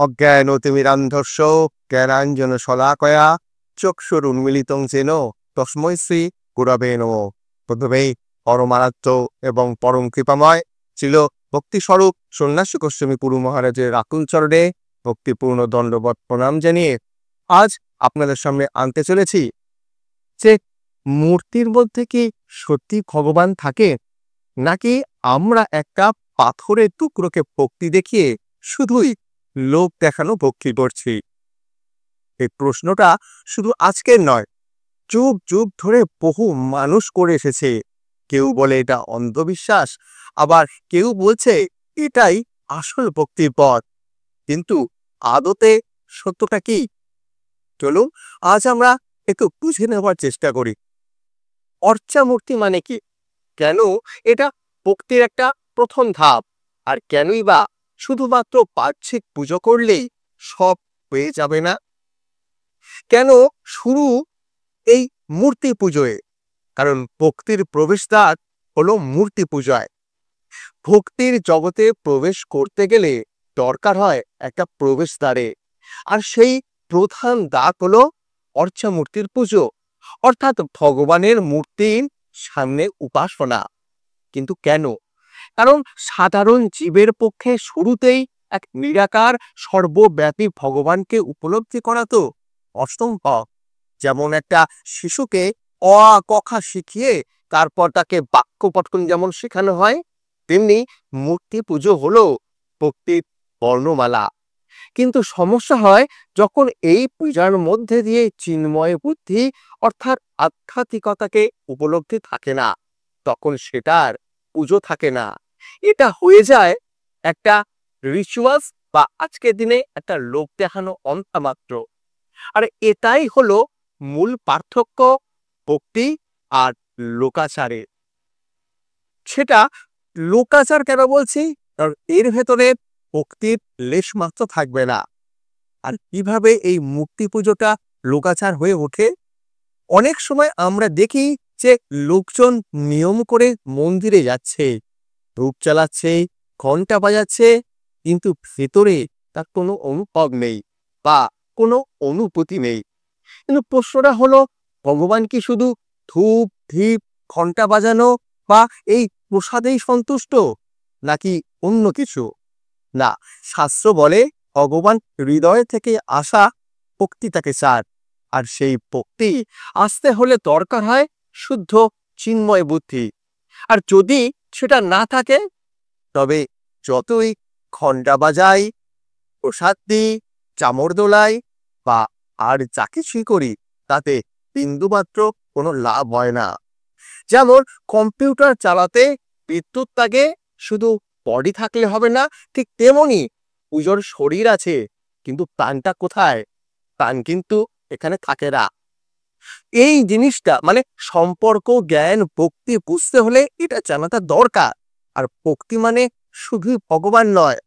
অজ্ঞানতিমিরান্ধস্য জ্ঞানাঞ্জনশলাকয়া চক্ষুরুন্মিলিতং যেন তস্मै শ্রী গুরবে নমঃ। প্রথমেই পরমারাধ্য এবং পরম কৃপাময় ছিল ভক্তিস্বরূপ সন্ন্যাসী গোস্বামী পুরু মহারাজের আকুল চরণে ভক্তিপূর্ণ দণ্ডবৎ প্রণাম জানিয়ে আজ আপনাদের সামনে আনতে চলেছি যে মূর্তির মধ্যে কি সত্যি ভগবান থাকে, নাকি আমরা একটা পাথরের টুকরোকে ভক্তি দেখিয়ে শুধুই লোক দেখানো ভক্তি করছি। এই প্রশ্নটা শুধু আজকের নয়, যুগ যুগ ধরে বহু মানুষ করে এসেছে। কেউ বলে এটা অন্ধবিশ্বাস, আবার কেউ বলছে এটাই আসল ভক্তির পথ। কিন্তু আদতে সত্যটা কি? চলুন আজ আমরা একটু বুঝে নেওয়ার চেষ্টা করি। অর্চা মূর্তি মানে কি, কেন এটা ভক্তির একটা প্রথম ধাপ, আর কেনই বা শুধুমাত্র বাহ্যিক পুজো করলেই সব হয়ে যাবে না? কেন শুরু এই মূর্তি পুজোয়? কারণ ভক্তির প্রবেশদ্বার হলো মূর্তি পূজায়। ভক্তির জগতে প্রবেশ করতে গেলে দরকার হয় একটা প্রবেশদ্বারে, আর সেই প্রধান দ্বার হলো অর্চা মূর্তির পুজো, অর্থাৎ ভগবানের মূর্তির সামনে উপাসনা। কিন্তু কেন? কারণ সাধারণ জীবের পক্ষে শুরুতেই এক নিরাকার সর্বব্যাপী ভগবানকে উপলব্ধি করা তো অসম্ভব। যেমন একটা শিশুকে অ আ ক খ শিখিয়ে তারপর তাকে বাক্য পঠন যেমন শেখানো হয়, তেমনি মূর্তি পুজো হলো ভক্তির বর্ণমালা। কিন্তু সমস্যা হয় যখন এই পূজার মধ্যে দিয়ে চিন্ময় বুদ্ধি অর্থাৎ আধ্যাত্মিকতাকে উপলব্ধি থাকে না, তখন সেটার পুজো থাকে না। এটা হয়ে যায় একটা রিচুয়ালস বা আজকের দিনে একটা লোক দেখানো অন্তা মাত্র। আর এটাই হলো মূল পার্থক্য ভক্তি আর লোকাচারের। সেটা লোকাচার কেন বলছি? কারণ এর ভেতরে ভক্তির লেশ মাত্র থাকবে না। আর কিভাবে এই মূর্তি পুজোটা লোকাচার হয়ে ওঠে? অনেক সময় আমরা দেখি যে লোকজন নিয়ম করে মন্দিরে যাচ্ছে, ধূপ চালাচ্ছে, ঘন্টা বাজাচ্ছে, কিন্তু ভেতরে তার কোনো অনুভব নেই বা কোনো অনুভূতি নেই। কিন্তু প্রশ্নটা হলো, ভগবান কি শুধু ধূপ ধীপ ঘন্টা বাজানো বা এই প্রসাদেই সন্তুষ্ট, নাকি অন্য কিছু? না, শাস্ত্র বলে ভগবান হৃদয় থেকে আসা ভক্তি তাকে চান, আর সেই ভক্তি আসতে হলে দরকার হয় শুদ্ধ চিন্ময় বুদ্ধি। আর যদি সেটা না থাকে, তবে যতই ঘন্টা বাজাই, প্রসাদ দিই, চামড় দোলাই বা আর যা কিছুই করি, তাতে বিন্দুমাত্র কোনো লাভ হয় না। যেমন কম্পিউটার চালাতে বিদ্যুৎ লাগে, শুধু বডি থাকলে হবে না, ঠিক তেমনি পুজোর শরীর আছে, কিন্তু প্রাণটা কোথায়? প্রাণ কিন্তু এখানে থাকে না। এই জিনিসটা মানে সম্পর্ক, জ্ঞান, ভক্তি বুঝতে হলে এটা জানাটা দরকার। আর ভক্তি মানে শুধুই ভগবান নয়,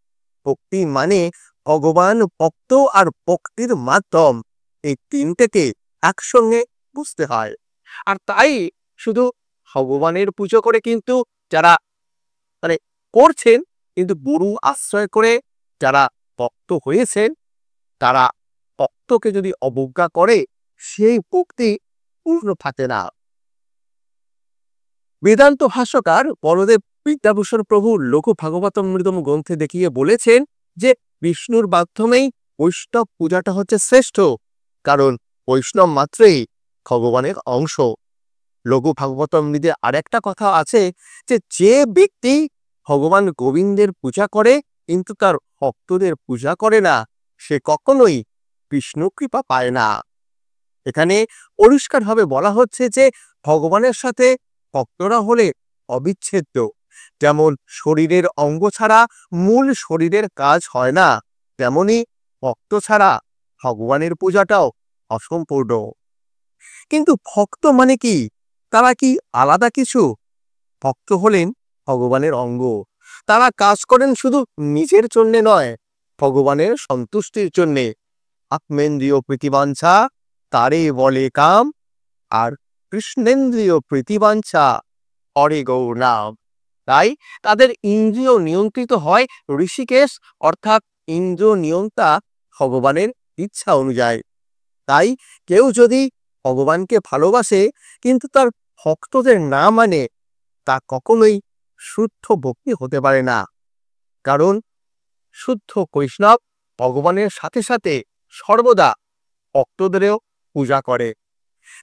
ভক্তি মানে ভগবান, ভক্ত আর ভক্তির মাধ্যম, এই তিনটেকে একসঙ্গে বুঝতে হয়। আর তাই শুধু ভগবানের পুজো করে কিন্তু যারা মানে করছেন, কিন্তু গুরু আশ্রয় করে যারা ভক্ত হয়েছেন, তারা ভক্তকে যদি অবজ্ঞা করে, সেই ভক্তি পূর্ণ থাকে না। বেদান্ত ভাষ্যকার বলদেব বিদ্যাভূষণ প্রভু লঘু ভাগবতামৃতম গ্রন্থে দেখিয়ে বলেছেন যে বিষ্ণুর মাধ্যমেই বৈষ্ণব পূজাটা হচ্ছে শ্রেষ্ঠ, কারণ বৈষ্ণব মাত্রেই ভগবানের অংশ। লঘু ভাগবতামৃতে আরেকটা কথা আছে যে যে ব্যক্তি ভগবান গোবিন্দের পূজা করে কিন্তু তার ভক্তদের পূজা করে না, সে কখনোই বিষ্ণু কৃপা পায় না। এখানে পরিষ্কারভাবে বলা হচ্ছে যে ভগবানের সাথে ভক্তরা হলে অবিচ্ছেদ্য। যেমন শরীরের অঙ্গ ছাড়া মূল শরীরের কাজ হয় না, তেমনি ভক্ত ছাড়া ভগবানের পূজাটাও অসম্পূর্ণ। কিন্তু ভক্ত মানে কি? তারা কি আলাদা কিছু? ভক্ত হলেন ভগবানের অঙ্গ। তারা কাজ করেন শুধু নিজের জন্যে নয়, ভগবানের সন্তুষ্টির জন্যে। আত্মেন্দ্রিয় প্রীতিবাঞ্ছা তারে বলে কাম, আর কৃষ্ণেন্দ্রিয় প্রীতিবাঞ্ছা হরে গৌর নাম। তাই তাদের ইন্দ্রিয় নিয়ন্ত্রিত হয় ঋষিকেশ অর্থাৎ ইন্দ্র নিয়ন্তা ভগবানের ইচ্ছা অনুযায়ী। তাই কেউ যদি ভগবানকে ভালোবাসে কিন্তু তার ভক্তদের না মানে, তা কখনোই শুদ্ধ ভক্তি হতে পারে না। কারণ শুদ্ধ বৈষ্ণব ভগবানের সাথে সাথে সর্বদা ভক্তদেরও পূজা করে।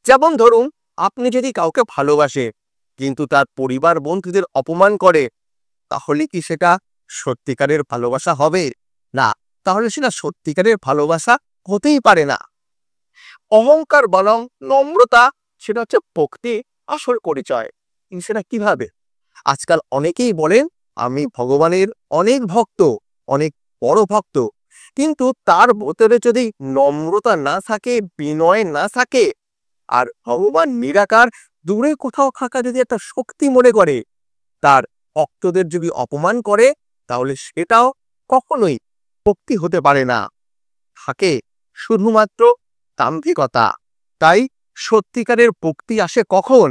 যেমন ধরুন, আপনি যদি কাউকে ভালোবাসে কিন্তু তার পরিবার বন্ধুদের অপমান করে, তাহলে কি সেটা সত্যিকারের ভালোবাসা হবে? না, তাহলে সেটা সত্যিকারের ভালোবাসা হতেই পারে না। অহংকার বরং নম্রতা, সেটা হচ্ছে ভক্তি আসল পরিচয়। সেটা কিভাবে? আজকাল অনেকেই বলেন আমি ভগবানের অনেক ভক্ত, অনেক বড় ভক্ত, কিন্তু তার ভেতরে যদি নম্রতা না থাকে, বিনয় না থাকে, আর ভগবান নিরাকার দূরে কোথাও থাকা যদি একটা শক্তি মনে করে, তার ভক্তদের যদি অপমান করে, তাহলে সেটাও কখনোই ভক্তি হতে পারে না। থাকে শুধুমাত্র দাম্ভিকতা। তাই সত্যিকারের ভক্তি আসে কখন?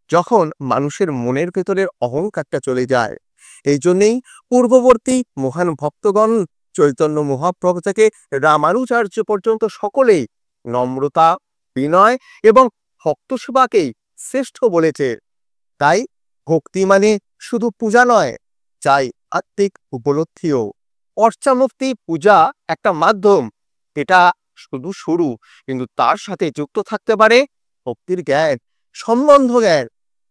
যখন মানুষের মনের ভেতরের অহংকারটা চলে যায়। এই জন্যেই পূর্ববর্তী মহান ভক্তগণ চৈতন্য মহাপ্রভু থেকে রামানুজাচার্য পর্যন্ত সকলেই নম্রতা, বিনয় এবং ভক্ত সেবাকেই শ্রেষ্ঠ বলেছে। তাই ভক্তি মানে শুধু পূজা নয়, চাই আত্মিক উপলব্ধিও। অর্চামুক্তি পূজা একটা মাধ্যম, এটা শুধু শুরু, কিন্তু তার সাথে যুক্ত থাকতে পারে ভক্তির জ্ঞান, সম্বন্ধ জ্ঞান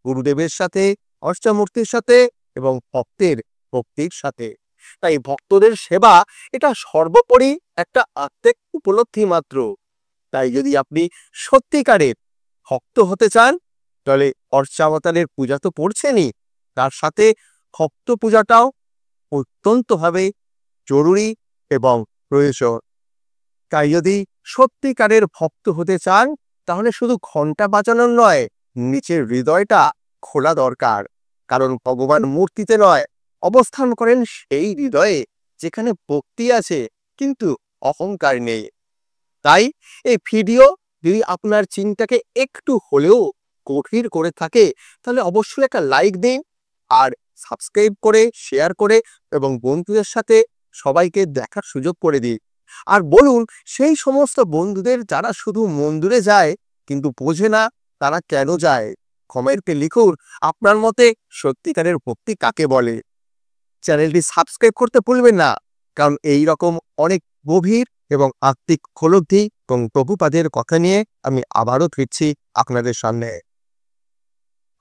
গুরুদেবের সাথে, অর্চামূর্তির সাথে এবং ভক্তের ভক্তির সাথে। তাই ভক্তদের সেবা এটা সর্বোপরি একটা আত্মিক উপলব্ধি মাত্র। তাই যদি আপনি সত্যিকারের ভক্ত হতে চান, তাহলে অর্চাবতারের পূজা তো পড়ছেনই, তার সাথে ভক্ত পূজাটাও অত্যন্তভাবে জরুরি এবং প্রয়োজন। তাই যদি সত্যিকারের ভক্ত হতে চান, তাহলে শুধু ঘন্টা বাজানোর নয়, নিচের হৃদয়টা খোলা দরকার। কারণ ভগবান মূর্তিতে নয়, অবস্থান করেন সেই হৃদয়ে যেখানে ভক্তি আছে কিন্তু অহংকার নেই। তাই এই ভিডিও যদি আপনার চিন্তাকে একটু হলেও গভীর করে থাকে, তাহলে অবশ্যই একটা লাইক দিন, আর সাবস্ক্রাইব করে, শেয়ার করে এবং বন্ধুদের সাথে সবাইকে দেখার সুযোগ করে দিন। আর বলুন সেই সমস্ত বন্ধুদের যারা শুধু মন্দিরে যায় কিন্তু বোঝে না তারা কেন যায়। কমেন্টে লিখুন আপনার মতে সত্যিকারের ভক্তি কাকে বলে। চ্যানেলটি সাবস্ক্রাইব করতে ভুলবেন না, কারণ এই রকম অনেক গভীর এবং আত্মিক উপলব্ধি এবং প্রভুপাদের কথা নিয়ে আমি আবারও ফিরছি আপনাদের সামনে।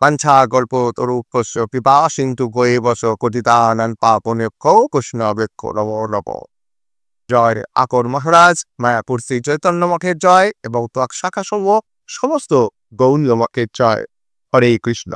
পাঞ্ছা গল্প তরুপস্য পিপা সিন্ধু গৈবস কথিতানান পাপনেভ্যো কৃষ্ণবেক্ষ নব নব। জয় আকর মহারাজ, মায়াপুর শ্রী চৈতন্য মঠের জয় এবং ত্বক শাখা সমূহ সমস্ত গৌরীয় মঠের জয়। হরে কৃষ্ণ।